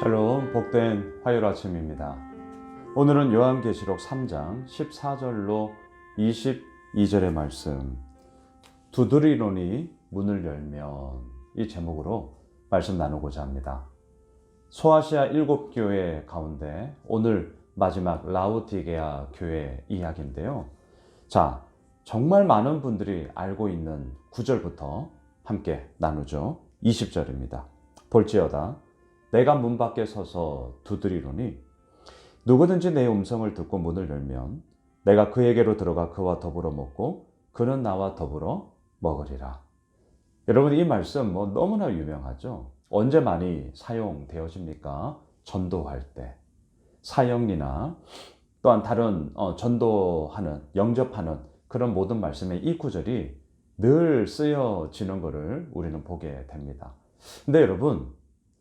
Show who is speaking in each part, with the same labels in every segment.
Speaker 1: 샬롬, 복된 화요일 아침입니다. 오늘은 요한계시록 3장 14절로 22절의 말씀, 두드리노니 문을 열면, 이 제목으로 말씀 나누고자 합니다. 소아시아 7교회 가운데 오늘 마지막 라우디게아 교회 이야기인데요. 자, 정말 많은 분들이 알고 있는 9절부터 함께 나누죠. 20절입니다. 볼지어다 내가 문 밖에 서서 두드리노니 누구든지 내 음성을 듣고 문을 열면 내가 그에게로 들어가 그와 더불어 먹고 그는 나와 더불어 먹으리라. 여러분, 이 말씀 너무나 유명하죠. 언제 많이 사용되어집니까? 전도할 때, 사형리나 또한 다른 전도하는, 영접하는 그런 모든 말씀에 이 구절이 늘 쓰여지는 것을 우리는 보게 됩니다. 근데 여러분,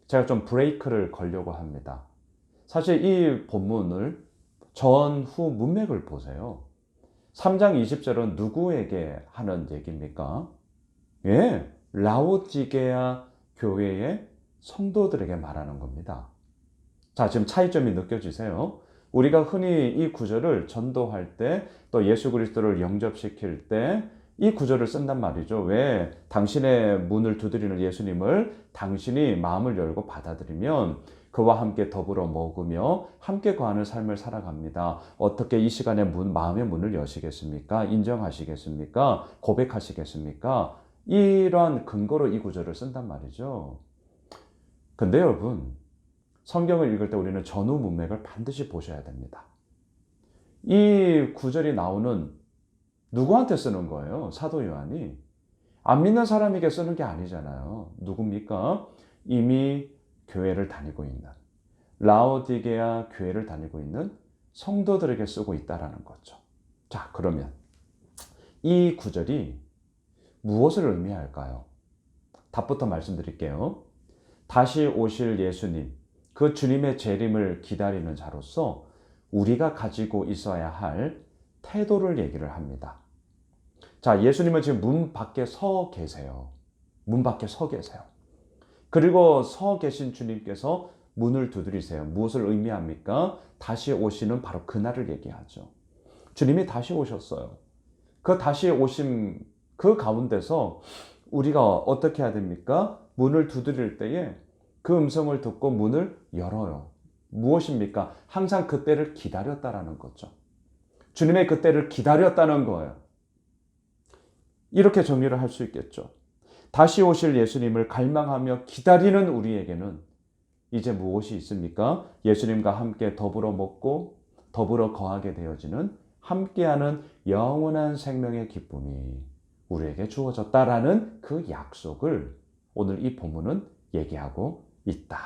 Speaker 1: 제가 좀 브레이크를 걸려고 합니다. 사실 이 본문을 전후 문맥을 보세요. 3장 20절은 누구에게 하는 얘기입니까? 예, 라오디게아 교회의 성도들에게 말하는 겁니다. 자, 지금 차이점이 느껴지세요? 우리가 흔히 이 구절을 전도할 때, 또 예수 그리스도를 영접시킬 때 이 구절을 쓴단 말이죠. 왜? 당신의 문을 두드리는 예수님을 당신이 마음을 열고 받아들이면 그와 함께 더불어 먹으며 함께 거하는 삶을 살아갑니다. 어떻게 이 시간에 마음의 문을 여시겠습니까? 인정하시겠습니까? 고백하시겠습니까? 이러한 근거로 이 구절을 쓴단 말이죠. 근데 여러분, 성경을 읽을 때 우리는 전후 문맥을 반드시 보셔야 됩니다. 이 구절이 나오는 누구한테 쓰는 거예요? 사도 요한이 안 믿는 사람에게 쓰는 게 아니잖아요. 누굽니까? 이미 교회를 다니고 있는, 라오디게아 교회를 다니고 있는 성도들에게 쓰고 있다라는 거죠. 자, 그러면 이 구절이 무엇을 의미할까요? 답부터 말씀드릴게요. 다시 오실 예수님, 그 주님의 재림을 기다리는 자로서 우리가 가지고 있어야 할 태도를 얘기를 합니다. 자, 예수님은 지금 문 밖에 서 계세요. 문 밖에 서 계세요. 그리고 서 계신 주님께서 문을 두드리세요. 무엇을 의미합니까? 다시 오시는 바로 그날을 얘기하죠. 주님이 다시 오셨어요. 그 다시 오심 그 가운데서 우리가 어떻게 해야 됩니까? 문을 두드릴 때에 그 음성을 듣고 문을 열어요. 무엇입니까? 항상 그때를 기다렸다라는 거죠. 주님의 그때를 기다렸다는 거예요. 이렇게 정리를 할 수 있겠죠. 다시 오실 예수님을 갈망하며 기다리는 우리에게는 이제 무엇이 있습니까? 예수님과 함께 더불어 먹고 더불어 거하게 되어지는 함께하는 영원한 생명의 기쁨이 우리에게 주어졌다라는 그 약속을 오늘 이 본문은 얘기하고 있다.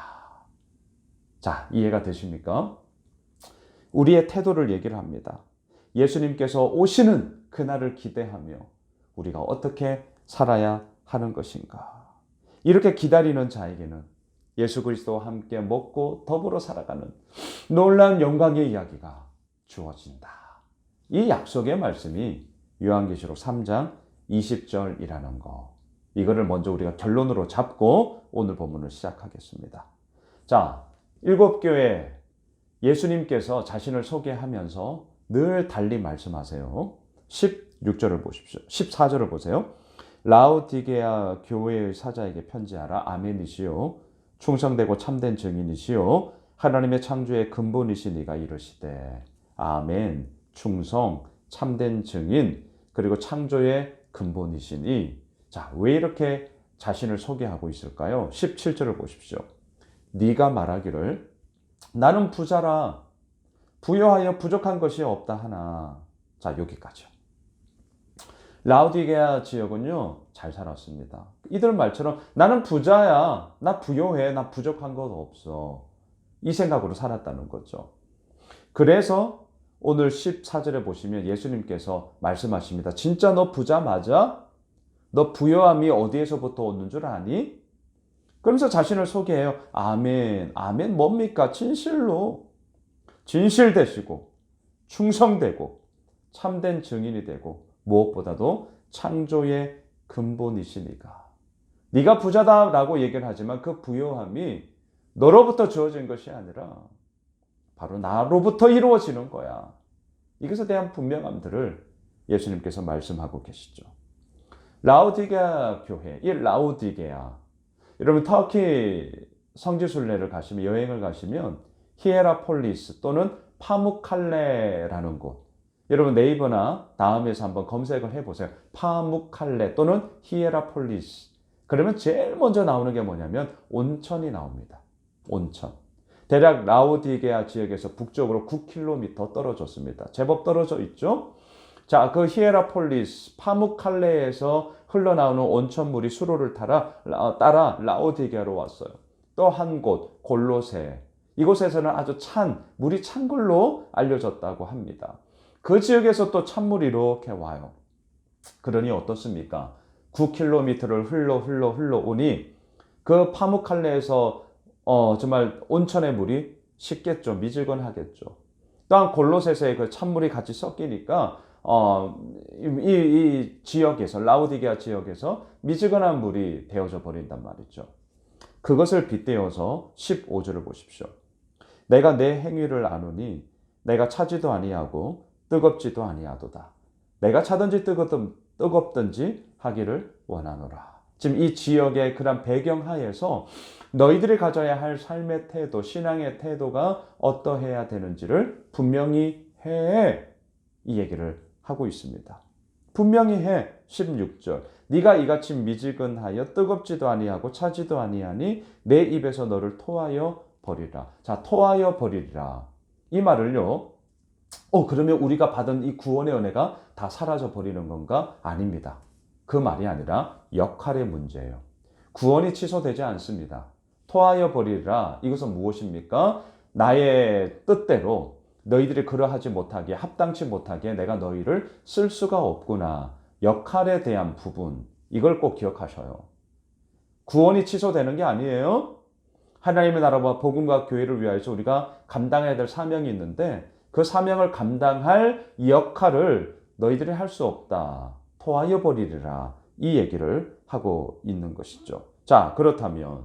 Speaker 1: 자, 이해가 되십니까? 우리의 태도를 얘기를 합니다. 예수님께서 오시는 그날을 기대하며 우리가 어떻게 살아야 하는 것인가. 이렇게 기다리는 자에게는 예수 그리스도와 함께 먹고 더불어 살아가는 놀라운 영광의 이야기가 주어진다. 이 약속의 말씀이 요한계시록 3장 20절이라는 거. 이거를 먼저 우리가 결론으로 잡고 오늘 본문을 시작하겠습니다. 자, 7교회 예수님께서 자신을 소개하면서 늘 달리 말씀하세요. 16절을 보십시오. 14절을 보세요. 라오디게아 교회의 사자에게 편지하라. 아멘이시요 충성되고 참된 증인이시요 하나님의 창조의 근본이신 이가 이르시되. 아멘. 충성, 참된 증인, 그리고 창조의 근본이시니. 자, 왜 이렇게 자신을 소개하고 있을까요? 17절을 보십시오. 네가 말하기를 나는 부자라 부여하여 부족한 것이 없다 하나. 자, 여기까지요. 라오디게아 지역은요, 잘 살았습니다. 이들 말처럼 나는 부자야, 나 부여해, 나 부족한 것 없어. 이 생각으로 살았다는 거죠. 그래서 오늘 14절에 보시면 예수님께서 말씀하십니다. 진짜 너 부자 맞아? 너 부여함이 어디에서부터 오는 줄 아니? 그러면서 자신을 소개해요. 아멘. 아멘 뭡니까? 진실로. 진실되시고 충성되고 참된 증인이 되고 무엇보다도 창조의 근본이시니가. 네가 부자다라고 얘기를 하지만 그 부요함이 너로부터 주어진 것이 아니라 바로 나로부터 이루어지는 거야. 이것에 대한 분명함들을 예수님께서 말씀하고 계시죠. 라오디게아 교회, 이 라오디게아. 여러분 터키 성지순례를 가시면, 여행을 가시면 히에라폴리스 또는 파묵칼레라는 곳. 여러분 네이버나 다음에서 한번 검색을 해보세요. 파묵칼레 또는 히에라폴리스. 그러면 제일 먼저 나오는 게 뭐냐면 온천이 나옵니다. 온천. 대략 라오디게아 지역에서 북쪽으로 9km 떨어졌습니다. 제법 떨어져 있죠? 자, 그 히에라폴리스, 파묵칼레에서 흘러나오는 온천물이 수로를 따라 라오디게아로 왔어요. 또 한 곳, 골로새. 이곳에서는 아주 물이 찬 걸로 알려졌다고 합니다. 그 지역에서 또 찬물이 이렇게 와요. 그러니 어떻습니까? 9km를 흘러 오니 그 파묵칼레에서 정말 온천의 물이 식겠죠. 미지근하겠죠. 또한 골로새서의 그 찬물이 같이 섞이니까 이 지역에서, 라오디게아 지역에서 미지근한 물이 되어져 버린단 말이죠. 그것을 빗대어서 15절을 보십시오. 내가 내 행위를 아노니 내가 차지도 아니하고 뜨겁지도 아니하도다. 내가 차든지 뜨겁든지 하기를 원하노라. 지금 이 지역의 그런 배경하에서 너희들이 가져야 할 삶의 태도, 신앙의 태도가 어떠해야 되는지를 분명히 해. 이 얘기를 하고 있습니다. 분명히 해. 16절. 네가 이같이 미지근하여 뜨겁지도 아니하고 차지도 아니하니 내 입에서 너를 토하여 버리라. 자, 토하여 버리리라. 이 말을요. 그러면 우리가 받은 이 구원의 은혜가 다 사라져 버리는 건가? 아닙니다. 그 말이 아니라 역할의 문제예요. 구원이 취소되지 않습니다. 토하여 버리라. 이것은 무엇입니까? 나의 뜻대로 너희들이 그러하지 못하게, 합당치 못하게 내가 너희를 쓸 수가 없구나. 역할에 대한 부분, 이걸 꼭 기억하셔요. 구원이 취소되는 게 아니에요. 하나님의 나라와 복음과 교회를 위하여서 우리가 감당해야 될 사명이 있는데 그 사명을 감당할 역할을 너희들이 할 수 없다. 토하여 버리리라. 이 얘기를 하고 있는 것이죠. 자, 그렇다면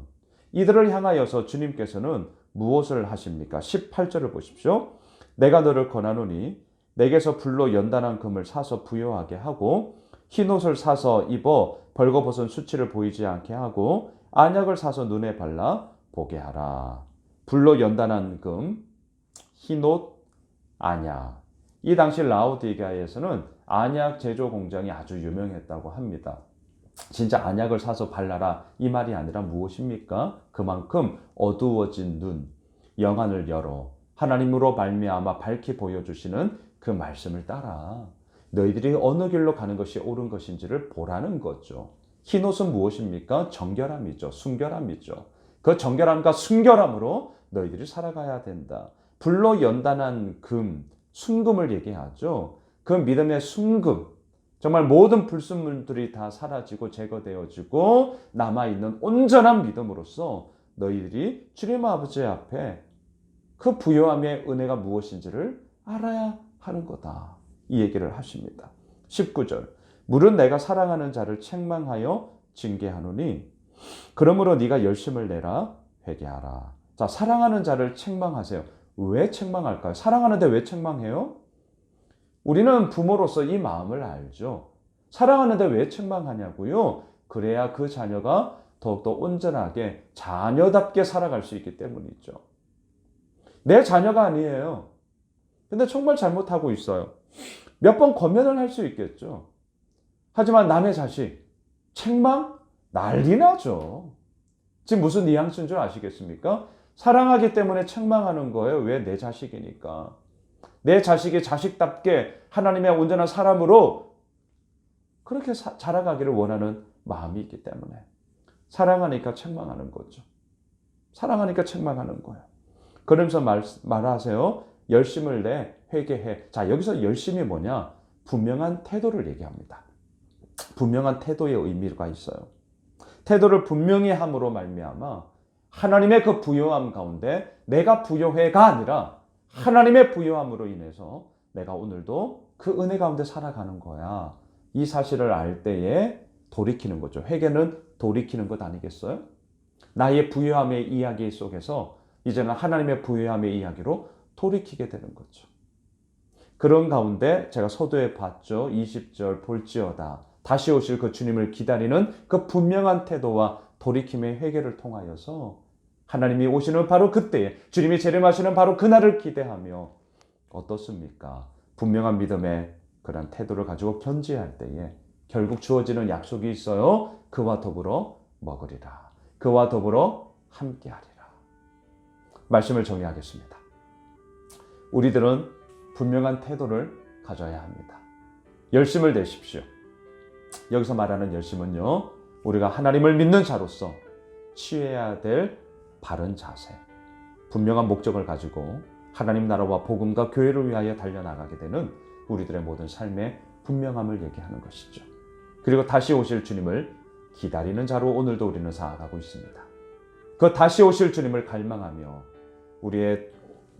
Speaker 1: 이들을 향하여서 주님께서는 무엇을 하십니까? 18절을 보십시오. 내가 너를 권하노니 내게서 불로 연단한 금을 사서 부요하게 하고 흰옷을 사서 입어 벌거벗은 수치를 보이지 않게 하고 안약을 사서 눈에 발라 보게 하라. 불로 연단한 금, 흰옷, 안약. 이 당시 라오디게아에서는 안약 제조 공장이 아주 유명했다고 합니다. 진짜 안약을 사서 발라라 이 말이 아니라 무엇입니까? 그만큼 어두워진 눈, 영안을 열어 하나님으로 말미암아 밝히 보여주시는 그 말씀을 따라 너희들이 어느 길로 가는 것이 옳은 것인지를 보라는 거죠. 흰옷은 무엇입니까? 정결함이죠. 순결함이죠. 그 정결함과 순결함으로 너희들이 살아가야 된다. 불로 연단한 금, 순금을 얘기하죠. 그 믿음의 순금, 정말 모든 불순물들이 다 사라지고 제거되어지고 남아있는 온전한 믿음으로써 너희들이 주님 아버지 앞에 그 부요함의 은혜가 무엇인지를 알아야 하는 거다. 이 얘기를 하십니다. 19절. 물은 내가 사랑하는 자를 책망하여 징계하노니 그러므로 네가 열심을 내라 회개하라. 자, 사랑하는 자를 책망하세요. 왜 책망할까요? 사랑하는데 왜 책망해요? 우리는 부모로서 이 마음을 알죠. 사랑하는데 왜 책망하냐고요? 그래야 그 자녀가 더욱더 온전하게 자녀답게 살아갈 수 있기 때문이죠. 내 자녀가 아니에요. 근데 정말 잘못하고 있어요. 몇 번 권면을 할 수 있겠죠. 하지만 남의 자식, 책망? 난리 나죠. 지금 무슨 뉘앙스인 줄 아시겠습니까? 사랑하기 때문에 책망하는 거예요. 왜? 내 자식이니까. 내 자식이 자식답게 하나님의 온전한 사람으로 그렇게 자라가기를 원하는 마음이 있기 때문에 사랑하니까 책망하는 거죠. 사랑하니까 책망하는 거예요. 그러면서 말하세요. 열심을 내 회개해. 자, 여기서 열심이 뭐냐? 분명한 태도를 얘기합니다. 분명한 태도의 의미가 있어요. 태도를 분명히 함으로 말미암아 하나님의 그 부요함 가운데 내가 부요해가 아니라 하나님의 부요함으로 인해서 내가 오늘도 그 은혜 가운데 살아가는 거야. 이 사실을 알 때에 돌이키는 거죠. 회개는 돌이키는 것 아니겠어요? 나의 부유함의 이야기 속에서 이제는 하나님의 부유함의 이야기로 돌이키게 되는 거죠. 그런 가운데 제가 서두에 봤죠. 20절 볼지어다. 다시 오실 그 주님을 기다리는 그 분명한 태도와 돌이킴의 회개를 통하여서 하나님이 오시는 바로 그때에, 주님이 재림하시는 바로 그날을 기대하며 어떻습니까? 분명한 믿음의 그런 태도를 가지고 견지할 때에 결국 주어지는 약속이 있어요. 그와 더불어 먹으리라. 그와 더불어 함께하리라. 말씀을 정리하겠습니다. 우리들은 분명한 태도를 가져야 합니다. 열심을 내십시오. 여기서 말하는 열심은요, 우리가 하나님을 믿는 자로서 취해야 될 바른 자세, 분명한 목적을 가지고 하나님 나라와 복음과 교회를 위하여 달려나가게 되는 우리들의 모든 삶의 분명함을 얘기하는 것이죠. 그리고 다시 오실 주님을 기다리는 자로 오늘도 우리는 살아가고 있습니다. 그 다시 오실 주님을 갈망하며 우리의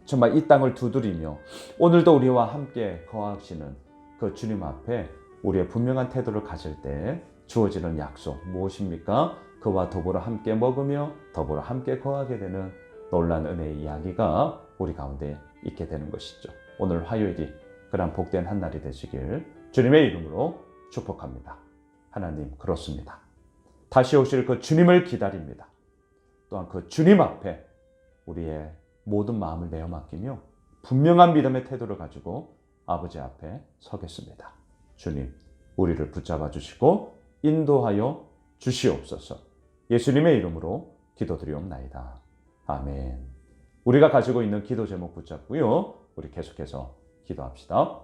Speaker 1: 정말 이 땅을 두드리며 오늘도 우리와 함께 거하시는 그 주님 앞에 우리의 분명한 태도를 가질 때 주어지는 약속 무엇입니까? 그와 더불어 함께 먹으며 더불어 함께 거하게 되는 놀라운 은혜의 이야기가 우리 가운데 있게 되는 것이죠. 오늘 화요일이 그런 복된 한 날이 되시길 주님의 이름으로 축복합니다. 하나님, 그렇습니다. 다시 오실 그 주님을 기다립니다. 또한 그 주님 앞에 우리의 모든 마음을 내어 맡기며 분명한 믿음의 태도를 가지고 아버지 앞에 서겠습니다. 주님, 우리를 붙잡아 주시고 인도하여 주시옵소서. 예수님의 이름으로 기도드리옵나이다. 아멘. 우리가 가지고 있는 기도 제목 붙잡고요, 우리 계속해서 기도합시다.